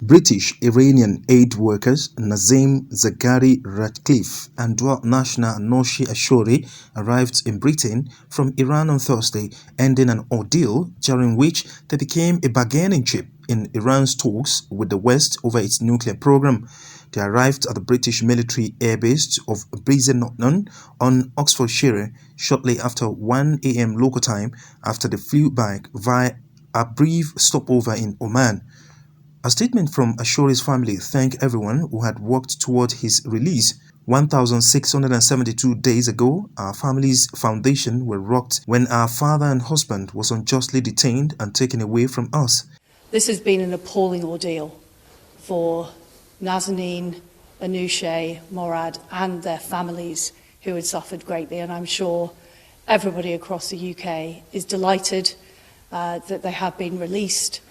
British-Iranian aid workers Nazanin, Zaghari-Ratcliffe and dual national Anoosheh Ashoori arrived in Britain from Iran on Thursday, ending an ordeal during which they became a bargaining chip in Iran's talks with the West over its nuclear program. They arrived at the British military airbase of British-Iranian on Oxfordshire shortly after 1 a.m. local time after they flew back via a brief stopover in Oman. A statement from Ashoori's family thanked everyone who had worked toward his release. 1,672 days ago, our family's foundation were rocked when our father and husband was unjustly detained and taken away from us. This has been an appalling ordeal for Nazanin, Anoosheh, Morad and their families who had suffered greatly, and I'm sure everybody across the UK is delighted that they have been released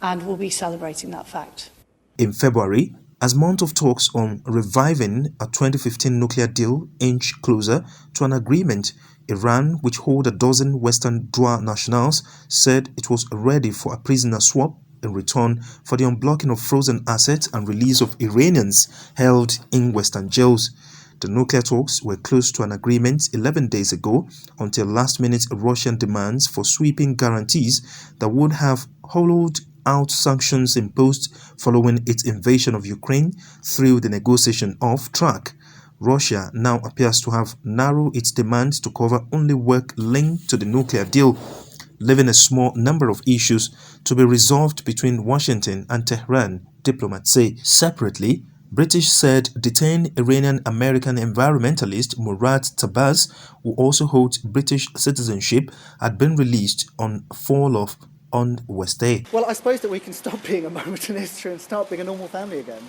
and will be celebrating that fact. In February, as month of talks on reviving a 2015 nuclear deal inched closer to an agreement, Iran, which holds a dozen Western dual nationals, said it was ready for a prisoner swap in return for the unblocking of frozen assets and release of Iranians held in Western jails. The nuclear talks were close to an agreement 11 days ago until last-minute Russian demands for sweeping guarantees that would have hollowed out sanctions imposed following its invasion of Ukraine threw the negotiation off track. Russia now appears to have narrowed its demands to cover only work linked to the nuclear deal, leaving a small number of issues to be resolved between Washington and Tehran, diplomats say. Separately, British said detained Iranian American environmentalist Murad Tabaz, who also holds British citizenship, had been released on fall on Wednesday. Well, I suppose that we can stop being a moment in history and start being a normal family again.